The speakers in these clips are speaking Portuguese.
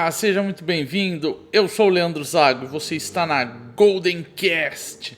Olá, seja muito bem-vindo. Eu sou o Leandro Zago, você está na Golden Cast.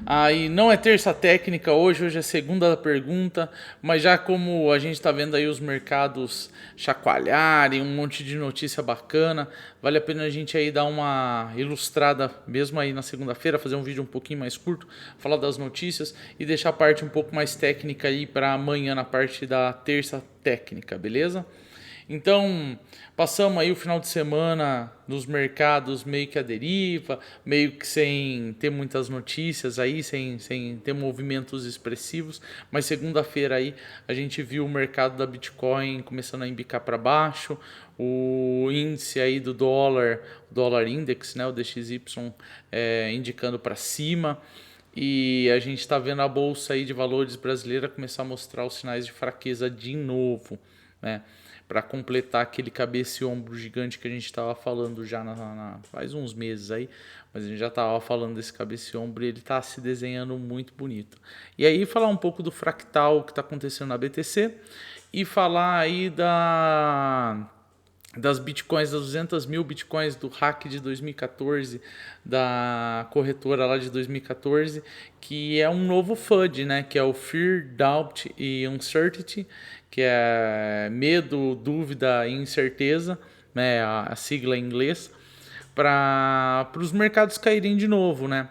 Aí não é terça técnica hoje é segunda da pergunta, mas já como a gente está vendo aí os mercados chacoalharem, um monte de notícia bacana, vale a pena a gente aí dar uma ilustrada mesmo aí na segunda-feira, fazer um vídeo um pouquinho mais curto, falar das notícias e deixar a parte um pouco mais técnica aí para amanhã na parte da terça técnica, beleza? Então, passamos aí o final de semana nos mercados meio que à deriva, meio que sem ter muitas notícias aí, sem ter movimentos expressivos, mas segunda-feira aí a gente viu o mercado da Bitcoin começando a embicar para baixo, o índice aí do dólar, o dólar index, né, o DXY, indicando para cima. E a gente está vendo a bolsa aí de valores brasileira começar a mostrar os sinais de fraqueza de novo, né? Para completar aquele cabeça e ombro gigante que a gente estava falando já faz uns meses aí, mas a gente já estava falando desse cabeça e ombro e ele está se desenhando muito bonito. E aí falar um pouco do fractal que está acontecendo na BTC e falar aí das bitcoins, das 200 mil bitcoins do hack de 2014, da corretora lá de 2014, que é um novo FUD, né? Que é o Fear, Doubt e Uncertainty, que é medo, dúvida e incerteza, né? A sigla em inglês, para os mercados caírem de novo, né?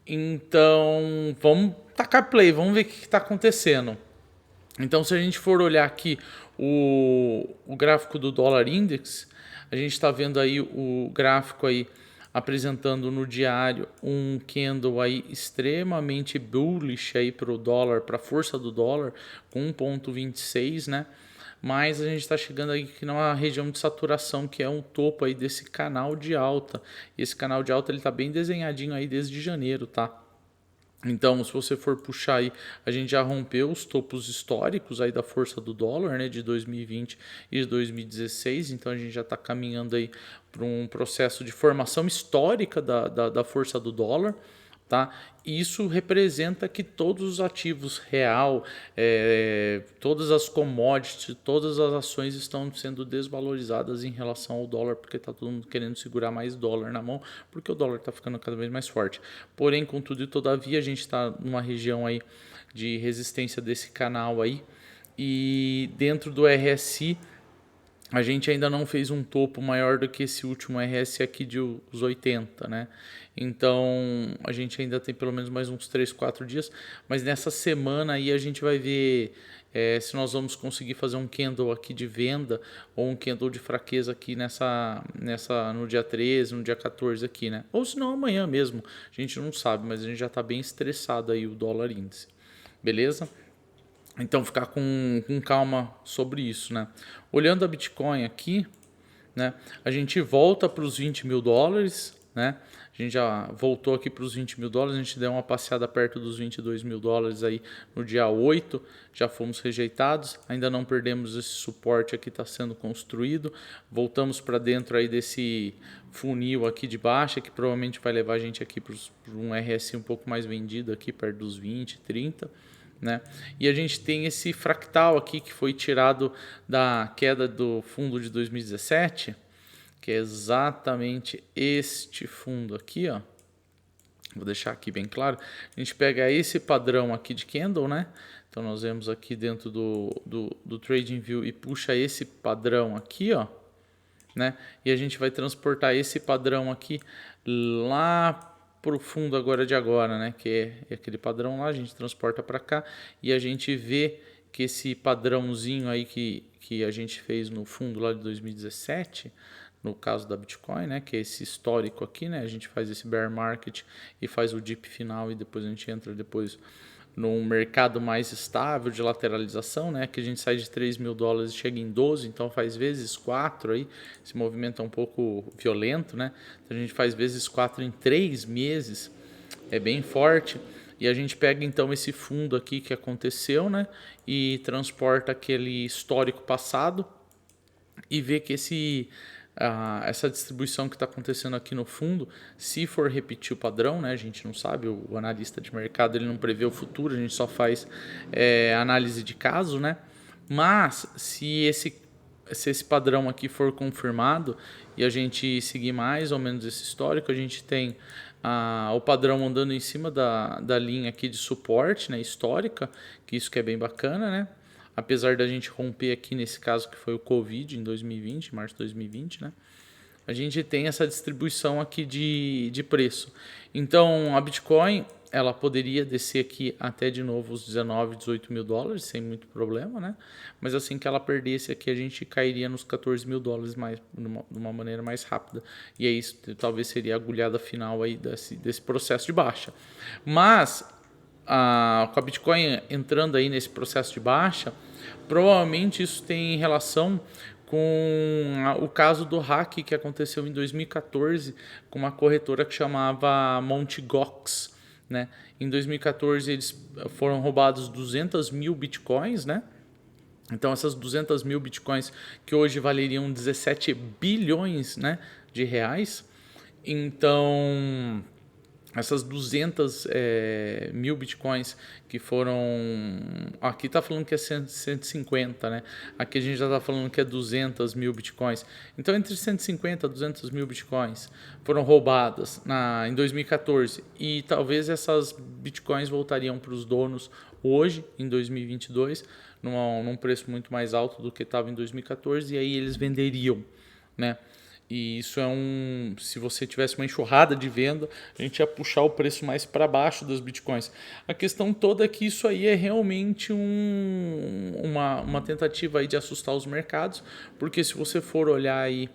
Então, vamos tacar play, vamos ver o que está acontecendo. Então, se a gente for olhar aqui o gráfico do dólar index, a gente está vendo aí o gráfico aí apresentando no diário um candle aí extremamente bullish aí para o dólar, para a força do dólar, com 1,26, né? Mas a gente está chegando aí aqui numa região de saturação que é um topo aí desse canal de alta. E esse canal de alta ele está bem desenhadinho aí desde janeiro, tá? Então, se você for puxar aí, a gente já rompeu os topos históricos aí da força do dólar, né, de 2020 e de 2016. Então, a gente já está caminhando aí para um processo de formação histórica da força do dólar. Tá? Isso representa que todos os ativos real, todas as commodities, todas as ações estão sendo desvalorizadas em relação ao dólar, porque está todo mundo querendo segurar mais dólar na mão, porque o dólar está ficando cada vez mais forte. Porém, contudo e todavia, a gente está numa região aí de resistência desse canal aí, e dentro do RSI a gente ainda não fez um topo maior do que esse último RS aqui de os 80, né? Então, a gente ainda tem pelo menos mais uns 3, 4 dias, mas nessa semana aí a gente vai ver se nós vamos conseguir fazer um candle aqui de venda ou um candle de fraqueza aqui no dia 13, no dia 14 aqui, né? Ou se não amanhã mesmo, a gente não sabe, mas a gente já está bem estressado aí o dólar índice, beleza? Então, ficar com calma sobre isso, né? Olhando a Bitcoin aqui, né? A gente volta para os 20 mil dólares, né? A gente já voltou aqui para os 20 mil dólares, a gente deu uma passeada perto dos 22 mil dólares aí no dia 8, já fomos rejeitados, ainda não perdemos esse suporte aqui, está sendo construído, voltamos para dentro aí desse funil aqui de baixa, que provavelmente vai levar a gente aqui para um RSI um pouco mais vendido aqui, perto dos 20, 30, né? E a gente tem esse fractal aqui que foi tirado da queda do fundo de 2017, que é exatamente este fundo aqui, ó. Vou deixar aqui bem claro. A gente pega esse padrão aqui de candle, né? Então nós vemos aqui dentro do TradingView e puxa esse padrão aqui, ó, né? E a gente vai transportar esse padrão aqui lá pro fundo agora de agora, né? Que é aquele padrão lá, a gente transporta para cá e a gente vê que esse padrãozinho aí que a gente fez no fundo lá de 2017, no caso da Bitcoin, né? Que é esse histórico aqui, né? A gente faz esse bear market e faz o dip final e depois a gente entra depois num mercado mais estável de lateralização, né? Que a gente sai de 3 mil dólares e chega em 12, então faz vezes 4 aí. Esse movimento é um pouco violento, né? Então a gente faz vezes 4 em 3 meses, é bem forte. E a gente pega então esse fundo aqui que aconteceu, né? E transporta aquele histórico passado e vê que essa distribuição que está acontecendo aqui no fundo, se for repetir o padrão, né, a gente não sabe, o analista de mercado ele não prevê o futuro, a gente só faz análise de caso, né? Mas se se esse padrão aqui for confirmado e a gente seguir mais ou menos esse histórico, a gente tem o padrão andando em cima da linha aqui de suporte, né, histórica, que isso que é bem bacana, né? Apesar da gente romper aqui nesse caso que foi o Covid em 2020, março de 2020, né? A gente tem essa distribuição aqui de preço. Então, a Bitcoin, ela poderia descer aqui até de novo os 19, 18 mil dólares, sem muito problema, né? Mas assim que ela perdesse aqui, a gente cairia nos 14 mil dólares mais, de uma maneira mais rápida. E aí, isso talvez seria a agulhada final aí desse processo de baixa. Mas, com a Bitcoin entrando aí nesse processo de baixa, provavelmente isso tem relação com o caso do hack que aconteceu em 2014 com uma corretora que chamava Mt. Gox, né? Em 2014 eles foram roubados 200 mil bitcoins, né? Então essas 200 mil bitcoins que hoje valeriam 17 bilhões, né, de reais. Então essas 200 mil bitcoins que foram... Aqui está falando que é 150, né? Aqui a gente já está falando que é 200 mil bitcoins. Então, entre 150 e 200 mil bitcoins foram roubadas em 2014. E talvez essas bitcoins voltariam para os donos hoje, em 2022, num preço muito mais alto do que estava em 2014. E aí eles venderiam, né? E isso se você tivesse uma enxurrada de venda, a gente ia puxar o preço mais para baixo das bitcoins. A questão toda é que isso aí é realmente uma tentativa aí de assustar os mercados, porque se você for olhar aí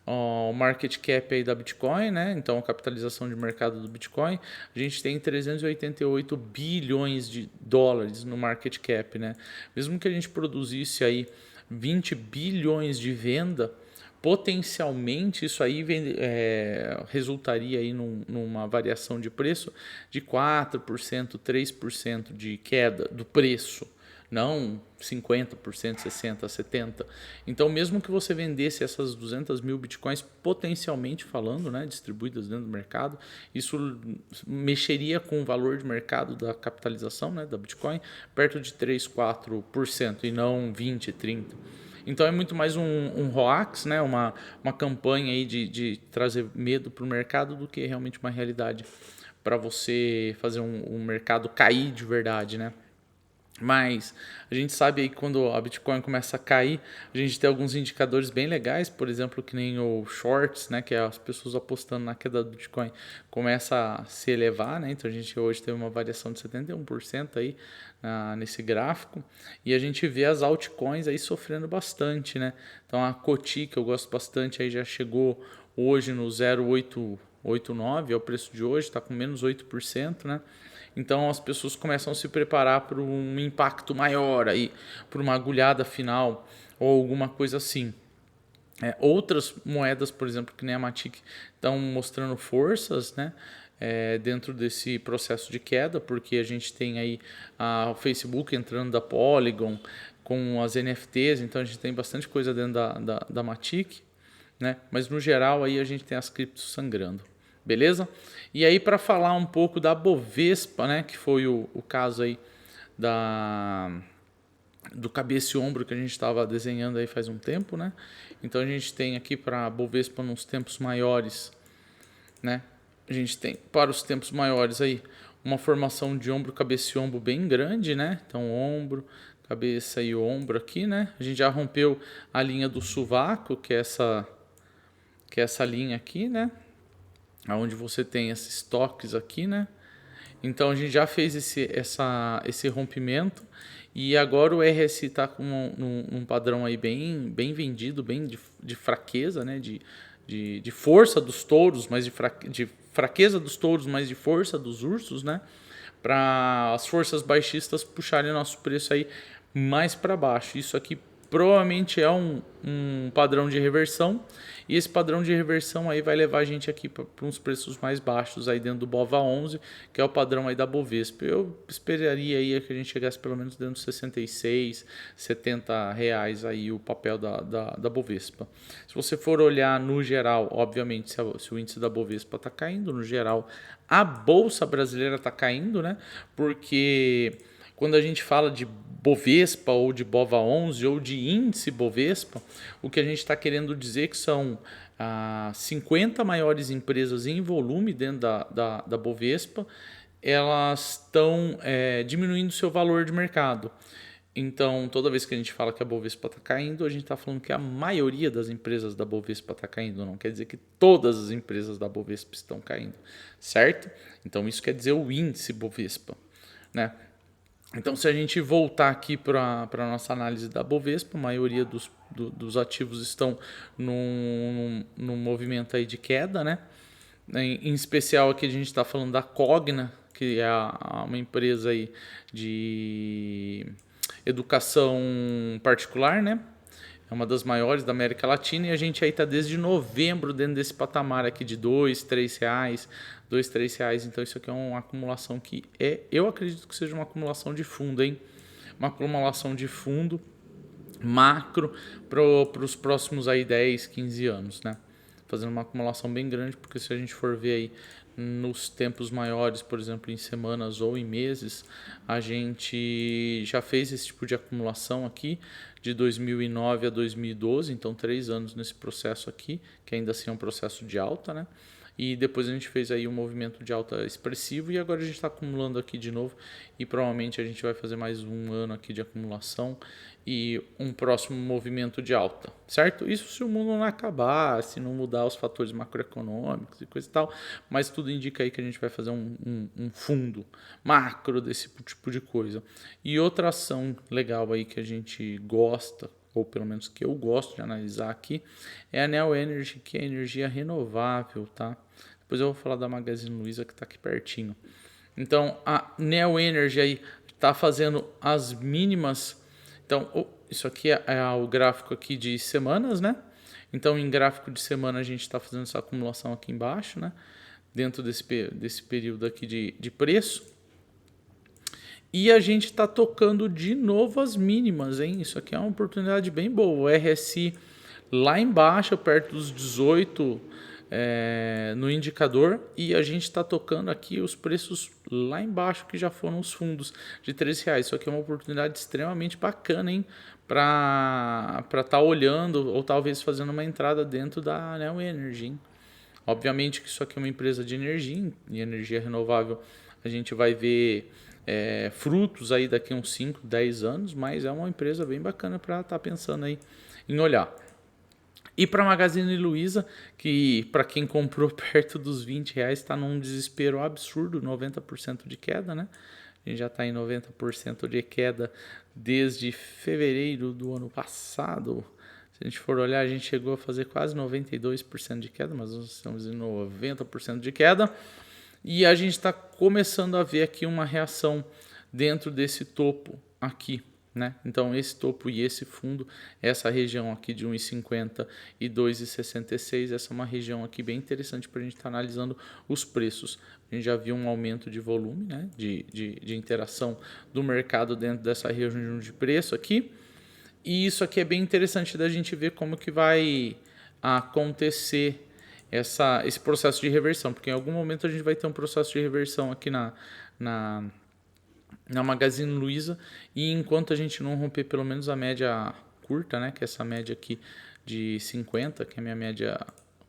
o market cap aí da Bitcoin, né? Então a capitalização de mercado do Bitcoin, a gente tem 388 bilhões de dólares no market cap, né? Mesmo que a gente produzisse aí 20 bilhões de venda, potencialmente isso aí resultaria aí numa variação de preço de 4%, 3% de queda do preço, não 50%, 60%, 70%. Então, mesmo que você vendesse essas 200 mil bitcoins, potencialmente falando, né, distribuídas dentro do mercado, isso mexeria com o valor de mercado da capitalização, né, da Bitcoin, perto de 3%, 4% e não 20%, 30%. Então é muito mais um hoax, né? uma campanha aí de trazer medo para o mercado do que realmente uma realidade para você fazer um mercado cair de verdade, né? Mas a gente sabe aí que quando a Bitcoin começa a cair, a gente tem alguns indicadores bem legais, por exemplo, que nem o shorts, né, que é as pessoas apostando na queda do Bitcoin, começa a se elevar, né? Então a gente hoje teve uma variação de 71% aí nesse gráfico, e a gente vê as altcoins aí sofrendo bastante, né? Então a Coti, que eu gosto bastante, aí já chegou hoje no 0,889, é o preço de hoje, está com menos 8%, né? Então as pessoas começam a se preparar para um impacto maior aí, para uma agulhada final ou alguma coisa assim. Outras moedas, por exemplo, que nem a Matic, estão mostrando forças, né, dentro desse processo de queda, porque a gente tem aí o Facebook entrando da Polygon com as NFTs, então a gente tem bastante coisa dentro da Matic, né? Mas no geral aí a gente tem as criptos sangrando. Beleza? E aí para falar um pouco da Bovespa, né, que foi o caso aí do cabeça e ombro que a gente estava desenhando aí faz um tempo, né? Então a gente tem aqui para a Bovespa nos tempos maiores, né? A gente tem para os tempos maiores aí uma formação de ombro, cabeça e ombro bem grande, né? Então ombro, cabeça e ombro aqui, né? A gente já rompeu a linha do sovaco, que é essa linha aqui, né? Onde você tem esses toques aqui, né? Então a gente já fez esse rompimento e agora o RSI está com um padrão aí bem vendido, bem de fraqueza, né? De força dos touros, mas de fraqueza dos touros, mas de força dos ursos, né? Para as forças baixistas puxarem nosso preço aí mais para baixo. Isso aqui provavelmente é um padrão de reversão, e esse padrão de reversão aí vai levar a gente aqui para uns preços mais baixos aí dentro do BOVA11, que é o padrão aí da Bovespa. Eu esperaria aí que a gente chegasse pelo menos dentro dos 66, 70 reais aí o papel da Bovespa. Se você for olhar no geral, obviamente se o índice da Bovespa está caindo, no geral a Bolsa Brasileira está caindo, né? Porque quando a gente fala de Bovespa ou de BOVA11 ou de índice Bovespa, o que a gente está querendo dizer que são 50 maiores empresas em volume dentro da Bovespa, elas estão diminuindo seu valor de mercado. Então, toda vez que a gente fala que a Bovespa está caindo, a gente está falando que a maioria das empresas da Bovespa está caindo. Não quer dizer que todas as empresas da Bovespa estão caindo, certo? Então, isso quer dizer o índice Bovespa, né? Então, se a gente voltar aqui para a nossa análise da Bovespa, a maioria dos ativos estão num movimento aí de queda, né? Em especial aqui a gente está falando da Cogna, que é uma empresa aí de educação particular, né? É uma das maiores da América Latina e a gente aí está desde novembro dentro desse patamar aqui de R$ 2, R$ 3, R$ 2, R$ 3. Então isso aqui é uma acumulação que eu acredito que seja uma acumulação de fundo, hein? Uma acumulação de fundo macro para os próximos aí 10, 15 anos, né? Fazendo uma acumulação bem grande, porque se a gente for ver aí nos tempos maiores, por exemplo, em semanas ou em meses, a gente já fez esse tipo de acumulação aqui de 2009 a 2012, então 3 anos nesse processo aqui, que ainda assim é um processo de alta, né? E depois a gente fez aí um movimento de alta expressivo e agora a gente está acumulando aqui de novo e provavelmente a gente vai fazer mais um ano aqui de acumulação e um próximo movimento de alta, certo? Isso se o mundo não acabar, se não mudar os fatores macroeconômicos e coisa e tal, mas tudo indica aí que a gente vai fazer um fundo macro desse tipo de coisa. E outra ação legal aí que a gente gosta, ou pelo menos que eu gosto de analisar aqui, é a Neo Energy, que é energia renovável, tá? Depois eu vou falar da Magazine Luiza, que está aqui pertinho. Então, a Neo Energy aí está fazendo as mínimas. Então, isso aqui é o gráfico aqui de semanas, né? Então, em gráfico de semana, a gente está fazendo essa acumulação aqui embaixo, né? Dentro desse período aqui de preço. E a gente está tocando de novo as mínimas, hein? Isso aqui é uma oportunidade bem boa. O RSI lá embaixo, perto dos 18 no indicador. E a gente está tocando aqui os preços lá embaixo, que já foram os fundos de R$13. Isso aqui é uma oportunidade extremamente bacana, hein? Para estar olhando ou talvez fazendo uma entrada dentro da Neo Energy, hein? Obviamente que isso aqui é uma empresa de energia, e energia renovável a gente vai ver frutos aí daqui a uns 5, 10 anos, mas é uma empresa bem bacana para estar pensando aí em olhar. E para a Magazine Luiza, que para quem comprou perto dos R$20 está num desespero absurdo, 90% de queda, né? A gente já está em 90% de queda desde fevereiro do ano passado. Se a gente for olhar, a gente chegou a fazer quase 92% de queda, mas nós estamos em 90% de queda. E a gente está começando a ver aqui uma reação dentro desse topo aqui, né? Então, esse topo e esse fundo, essa região aqui de 1,50 e 2,66, essa é uma região aqui bem interessante para a gente estar analisando os preços. A gente já viu um aumento de volume, né? de interação do mercado dentro dessa região de preço aqui. E isso aqui é bem interessante da gente ver como que vai acontecer esse processo de reversão, porque em algum momento a gente vai ter um processo de reversão aqui na Magazine Luiza, e enquanto a gente não romper pelo menos a média curta, né, que é essa média aqui de 50, que é a minha média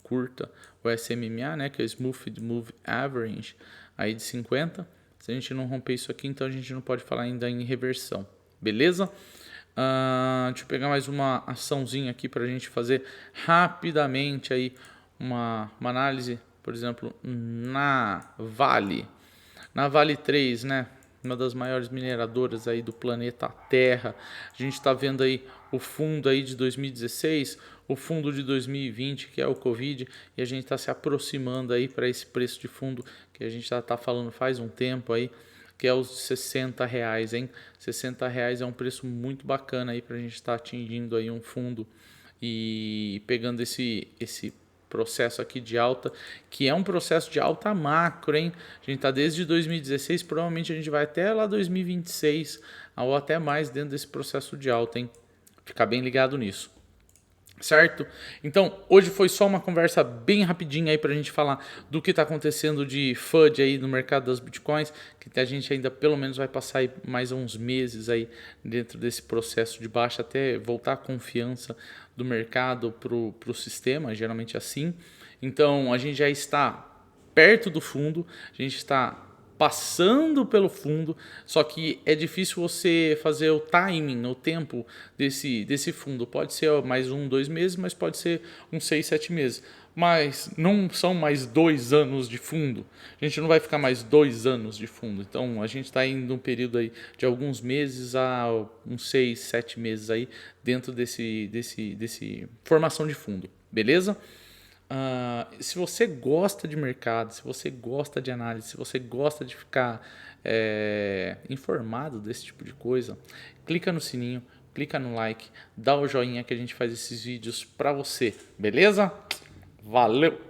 curta, o SMA, né, que é o Smooth Move Average, aí de 50, se a gente não romper isso aqui, então a gente não pode falar ainda em reversão, beleza? Deixa eu pegar mais uma açãozinha aqui para a gente fazer rapidamente aí uma análise, por exemplo, na Vale 3, né? Uma das maiores mineradoras aí do planeta Terra. A gente está vendo aí o fundo aí de 2016, o fundo de 2020, que é o Covid, e a gente está se aproximando aí para esse preço de fundo que a gente já está falando faz um tempo aí, que é os R$60, hein? R$60 é um preço muito bacana aí para a gente estar atingindo aí um fundo e pegando esse processo aqui de alta, que é um processo de alta macro, hein? A gente está desde 2016, provavelmente a gente vai até lá 2026 ou até mais dentro desse processo de alta, hein? Ficar bem ligado nisso. Certo? Então, hoje foi só uma conversa bem rapidinha aí pra gente falar do que tá acontecendo de FUD aí no mercado das Bitcoins, que a gente ainda pelo menos vai passar aí mais uns meses aí dentro desse processo de baixa até voltar a confiança do mercado pro sistema, geralmente é assim. Então, a gente já está perto do fundo, a gente está passando pelo fundo, só que é difícil você fazer o timing, o tempo desse fundo. Pode ser mais 1, 2 meses, mas pode ser uns 6, 7 meses. Mas não são mais 2 anos de fundo. A gente não vai ficar mais 2 anos de fundo. Então a gente está indo um período aí de alguns meses a uns 6, 7 meses aí dentro desse formação de fundo. Beleza? Se você gosta de mercado, se você gosta de análise, se você gosta de ficar informado desse tipo de coisa, clica no sininho, clica no like, dá o joinha que a gente faz esses vídeos para você, beleza? Valeu!